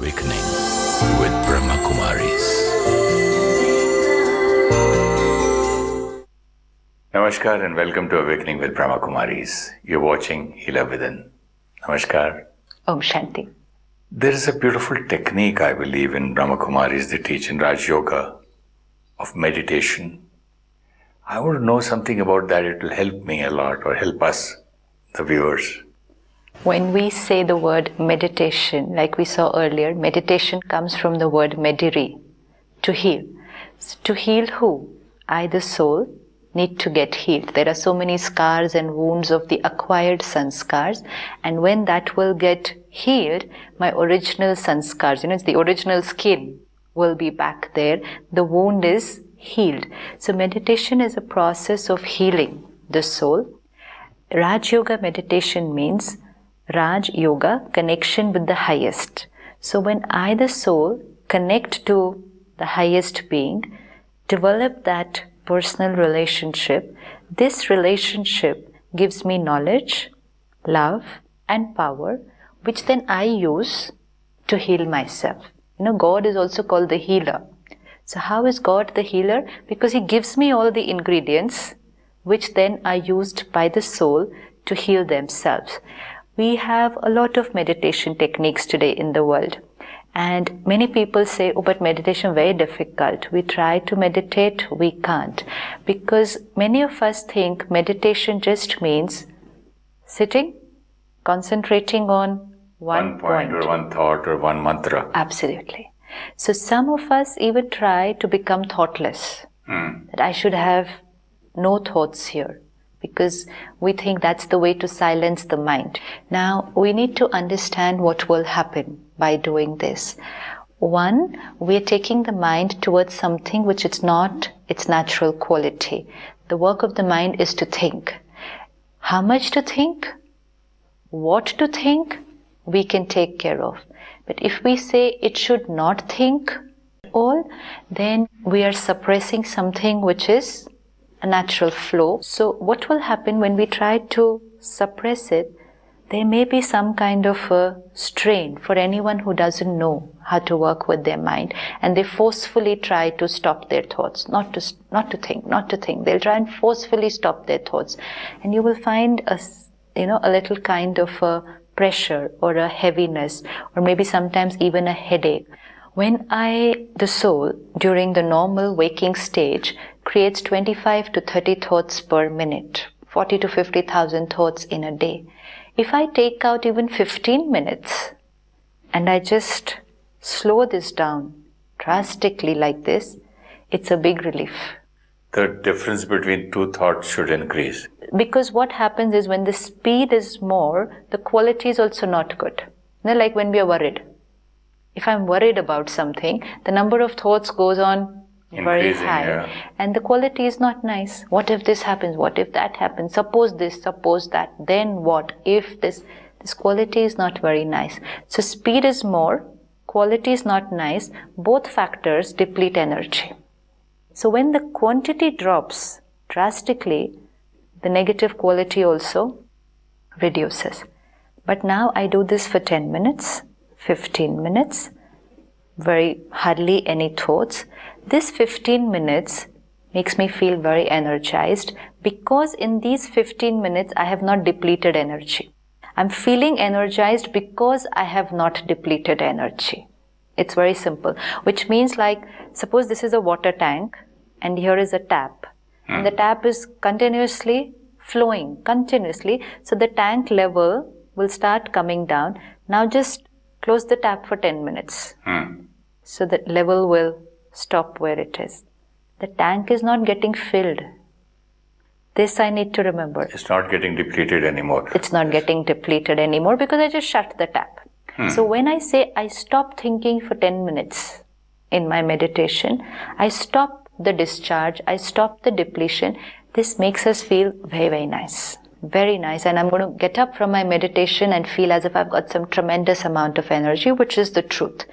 Awakening with Brahma Kumaris. Namaskar and welcome to Awakening with Brahma Kumaris. You're watching Healer Within. Namaskar. Om Shanti. There is a beautiful technique, I believe, in Brahma Kumaris they teach in Raj Yoga of meditation. I want to know something about that. It will help me a lot or help us, the viewers. When we say the word meditation, like we saw earlier, meditation comes from the word mediri, to heal. To heal who? I, the soul, need to get healed. There are so many scars and wounds of the acquired sanskars, and when that will get healed, my original sanskars, it's the original skin, will be back there. The wound is healed. So meditation is a process of healing the soul. Raj Yoga meditation means Raj Yoga, connection with the highest. So when I, the soul, connect to the highest being, develop that personal relationship, this relationship gives me knowledge, love and power, which then I use to heal myself. God is also called the healer. So how is God the healer? Because He gives me all the ingredients which then are used by the soul to heal themselves. We have a lot of meditation techniques today in the world. And many people say, oh, but meditation very difficult. We try to meditate, we can't. Because many of us think meditation just means sitting, concentrating on one point. Or one thought or one mantra. Absolutely. So some of us even try to become thoughtless. That I should have no thoughts here, because we think that's the way to silence the mind. Now, we need to understand what will happen by doing this. One, we're taking the mind towards something which is not its natural quality. The work of the mind is to think. How much to think? What to think? We can take care of. But if we say it should not think at all, then we are suppressing something which is a natural flow. So what will happen when we try to suppress it? There may be some kind of a strain for anyone who doesn't know how to work with their mind, and they forcefully try to stop their thoughts, not to think. They'll try and forcefully stop their thoughts, and you will find a little kind of a pressure or a heaviness, or maybe sometimes even a headache. When the soul, during the normal waking stage, creates 25 to 30 thoughts per minute, 40 to 50,000 thoughts in a day. If I take out even 15 minutes and I just slow this down drastically like this, it's a big relief. The difference between two thoughts should increase. Because what happens is when the speed is more, the quality is also not good. Like when we are worried. If I'm worried about something, the number of thoughts goes on very high, yeah. And the quality is not nice. What if this happens? What if that happens? Suppose this, suppose that. Then what if this? This quality is not very nice. So speed is more, quality is not nice. Both factors deplete energy. So when the quantity drops drastically, the negative quality also reduces. But now I do this for 10 minutes, 15 minutes, hardly any thoughts. This 15 minutes makes me feel very energized, because in these 15 minutes I have not depleted energy. I'm feeling energized because I have not depleted energy. It's very simple, which means like, suppose this is a water tank and here is a tap. And the tap is continuously flowing, so the tank level will start coming down. Now just close the tap for 10 minutes. So the level will stop where it is. The tank is not getting filled. This I need to remember. It's not getting depleted anymore. It's not getting depleted anymore because I just shut the tap. So when I say I stop thinking for 10 minutes in my meditation, I stop the discharge, I stop the depletion. This makes us feel very, very nice. Very nice. And I'm going to get up from my meditation and feel as if I've got some tremendous amount of energy, which is the truth.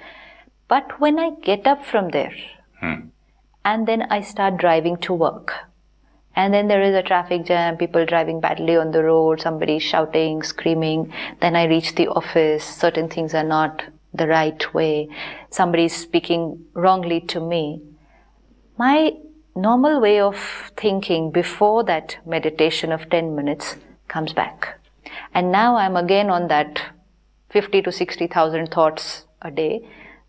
But when I get up from there, and then I start driving to work, and then there is a traffic jam, people driving badly on the road, somebody shouting, screaming, then I reach the office, certain things are not the right way, somebody is speaking wrongly to me, my normal way of thinking before that meditation of 10 minutes comes back. And now I'm again on that 50 to 60,000 thoughts a day,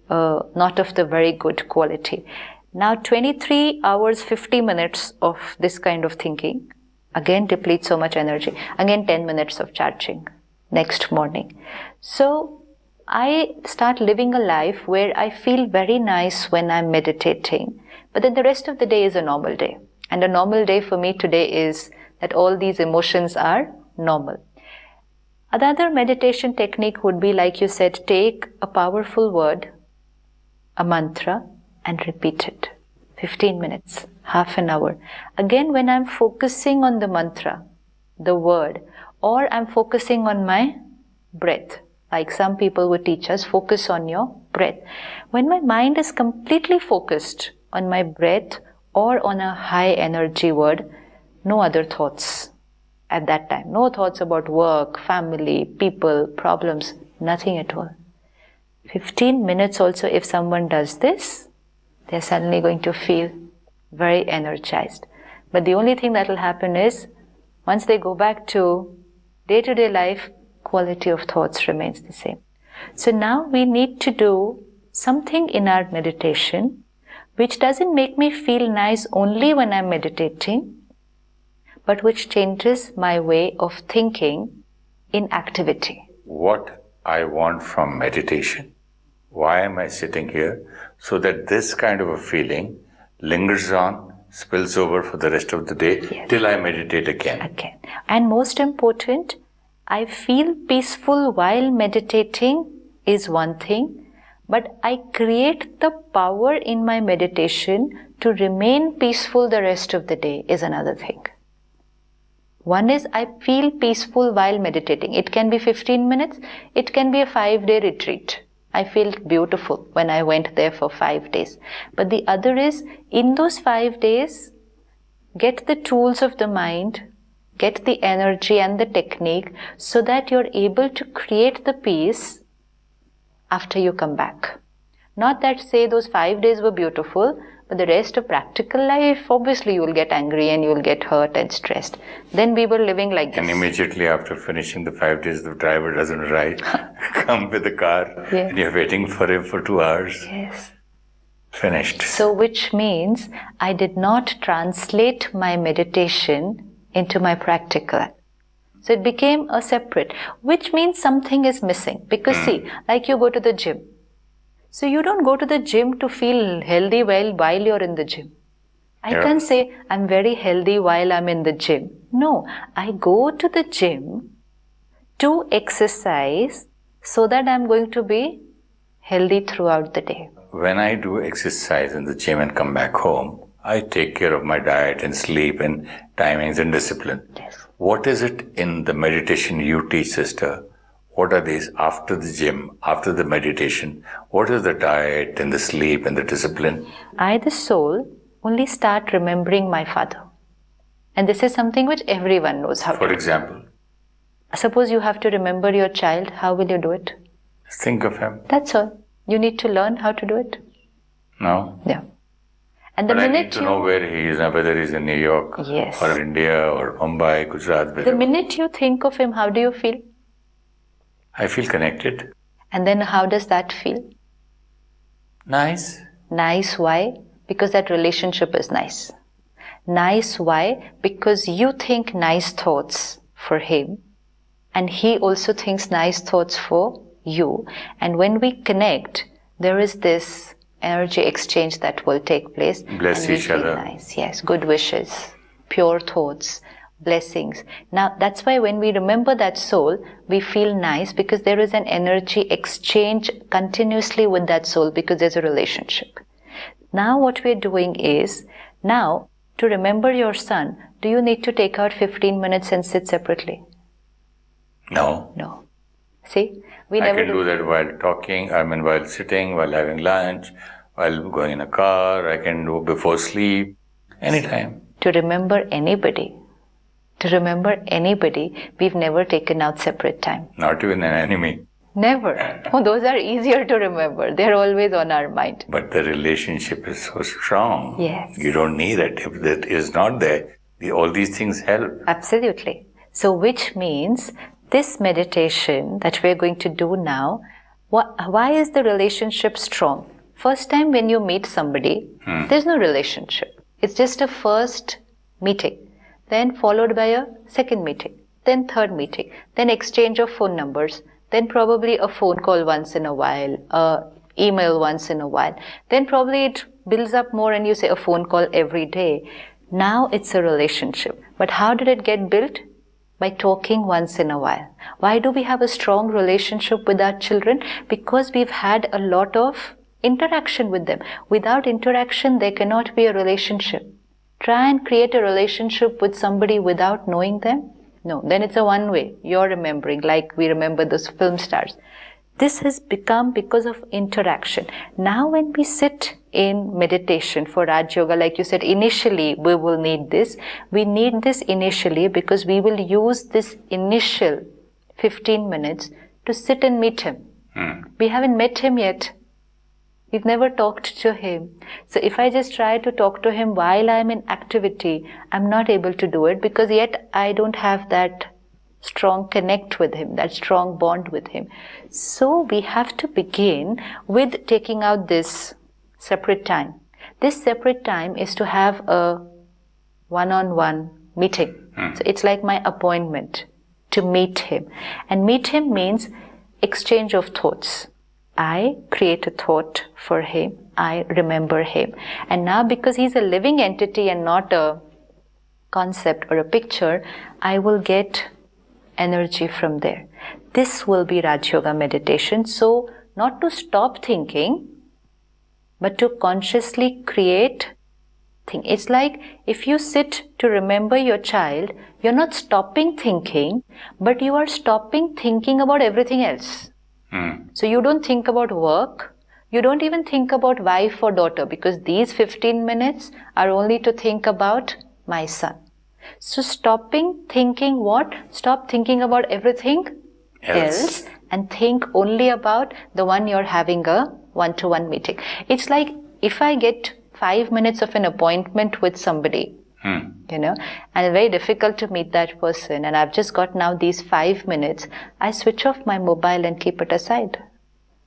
not of the very good quality. Now 23 hours, 50 minutes of this kind of thinking again depletes so much energy. Again 10 minutes of charging next morning. So I start living a life where I feel very nice when I'm meditating, but then the rest of the day is a normal day. And a normal day for me today is that all these emotions are normal. Another meditation technique would be, like you said, take a powerful word, a mantra, and repeat it. 15 minutes, half an hour. Again, when I'm focusing on the mantra, the word, or I'm focusing on my breath, like some people would teach us, focus on your breath. When my mind is completely focused on my breath or on a high energy word, no other thoughts at that time. No thoughts about work, family, people, problems, nothing at all. 15 minutes also, if someone does this, they're suddenly going to feel very energized. But the only thing that will happen is, once they go back to day-to-day life, quality of thoughts remains the same. So now we need to do something in our meditation which doesn't make me feel nice only when I'm meditating, but which changes my way of thinking in activity. What I want from meditation, why am I sitting here? So that this kind of a feeling lingers on, spills over for the rest of the day, till I meditate again. And most important, I feel peaceful while meditating is one thing, but I create the power in my meditation to remain peaceful the rest of the day is another thing. One is I feel peaceful while meditating. It can be 15 minutes, it can be a 5-day retreat. I feel beautiful when I went there for 5 days. But the other is, in those 5 days, get the tools of the mind, get the energy and the technique so that you're able to create the peace after you come back. Not that, say, those 5 days were beautiful, but the rest of practical life, obviously you will get angry and you will get hurt and stressed. Then we were living like this. And immediately after finishing the 5 days, the driver doesn't arrive, come with the car, and you're waiting for him for 2 hours. Yes. Finished. So which means I did not translate my meditation into my practical. So it became a separate, which means something is missing. Because see, like you go to the gym. So you don't go to the gym to feel healthy while you're in the gym. I can't say I'm very healthy while I'm in the gym. No, I go to the gym to exercise so that I'm going to be healthy throughout the day. When I do exercise in the gym and come back home, I take care of my diet and sleep and timings and discipline. Yes. What is it in the meditation you teach, sister? What are these after the gym, after the meditation? What is the diet and the sleep and the discipline? I, the soul, only start remembering my father. And this is something which everyone knows how to do. For example? Suppose you have to remember your child, how will you do it? Think of him. That's all. You need to learn how to do it. No? Yeah. And the but minute I need to know where he is, whether he's in New York or India or Mumbai, Gujarat. The minute you think of him, how do you feel? I feel connected. And then how does that feel? Nice. Nice, why? Because that relationship is nice. Nice, why? Because you think nice thoughts for him and he also thinks nice thoughts for you. And when we connect, there is this energy exchange that will take place. Bless each other. Nice, yes, good wishes, pure thoughts, blessings. Now, that's why when we remember that soul, we feel nice because there is an energy exchange continuously with that soul because there's a relationship. Now, what we're doing is, now, to remember your son, do you need to take out 15 minutes and sit separately? No. No. See? I can do that while talking, while sitting, while having lunch, while going in a car, I can do before sleep, anytime. To remember anybody, we've never taken out separate time. Not even an enemy. Never. Oh, those are easier to remember. They're always on our mind. But the relationship is so strong. Yes. You don't need it. If that is not there, all these things help. Absolutely. So which means this meditation that we're going to do now, why is the relationship strong? First time when you meet somebody, there's no relationship. It's just a first meeting, then followed by a second meeting, then third meeting, then exchange of phone numbers, then probably a phone call once in a while, email once in a while. Then probably it builds up more and you say a phone call every day. Now it's a relationship. But how did it get built? By talking once in a while. Why do we have a strong relationship with our children? Because we've had a lot of interaction with them. Without interaction, there cannot be a relationship. Try and create a relationship with somebody without knowing them. No, then it's a one-way. You're remembering, like we remember those film stars. This has become because of interaction. Now when we sit in meditation for Raj Yoga, like you said, initially we will need this. We need this initially because we will use this initial 15 minutes to sit and meet him. We haven't met him yet. We've never talked to him. So if I just try to talk to him while I'm in activity, I'm not able to do it because yet I don't have that strong connect with him, that strong bond with him. So we have to begin with taking out this separate time. This separate time is to have a one-on-one meeting. So it's like my appointment to meet him. And meet him means exchange of thoughts. I create a thought for him. I remember him. And now because he's a living entity and not a concept or a picture, I will get energy from there. This will be Raj Yoga meditation. So not to stop thinking, but to consciously create thing. It's like if you sit to remember your child, you're not stopping thinking, but you are stopping thinking about everything else. So you don't think about work, you don't even think about wife or daughter because these 15 minutes are only to think about my son. So stopping thinking what? Stop thinking about everything else and think only about the one you're having a one-to-one meeting. It's like if I get 5 minutes of an appointment with somebody, and it's very difficult to meet that person, and I've just got now these 5 minutes, I switch off my mobile and keep it aside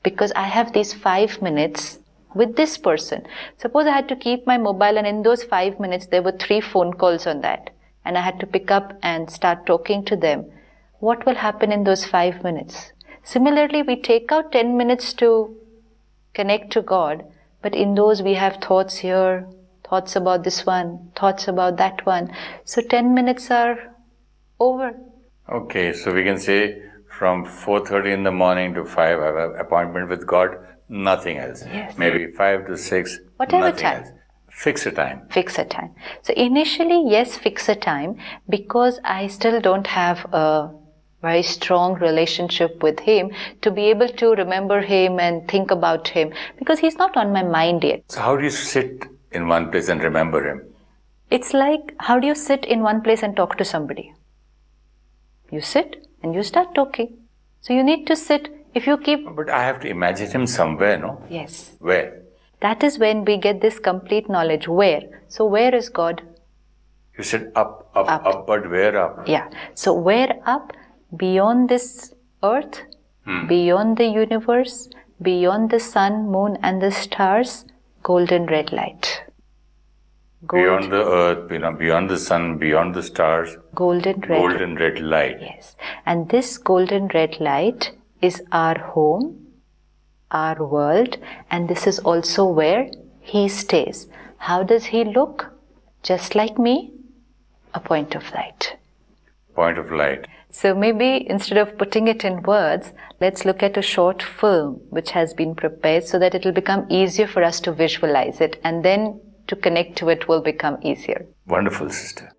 because I have these 5 minutes with this person. Suppose I had to keep my mobile and in those 5 minutes there were 3 phone calls on that and I had to pick up and start talking to them. What will happen in those 5 minutes? Similarly, we take out 10 minutes to connect to God, but in those we have thoughts here, thoughts about this one, thoughts about that one. So 10 minutes are over. Okay, so we can say from 4:30 in the morning to 5, I have an appointment with God, nothing else. Yes. Maybe 5 to 6, whatever nothing time. else. Fix a time. Fix a time. So initially, yes, fix a time because I still don't have a very strong relationship with him to be able to remember him and think about him because he's not on my mind yet. So how do you sit in one place and remember him? It's like, how do you sit in one place and talk to somebody? You sit and you start talking. So you need to sit. If you keep... But I have to imagine him somewhere, no? Yes. Where? That is when we get this complete knowledge. Where? So where is God? You said up, but where up? Yeah. So where up? Beyond this earth, beyond the universe, beyond the sun, moon and the stars, golden red light. Beyond the earth, beyond the sun, beyond the stars, golden red light. Yes. And this golden red light is our home, our world, and this is also where he stays. How does he look? Just like me, a point of light. Point of light. So maybe instead of putting it in words, let's look at a short film which has been prepared so that it will become easier for us to visualize it, and then to connect to it will become easier. Wonderful, sister.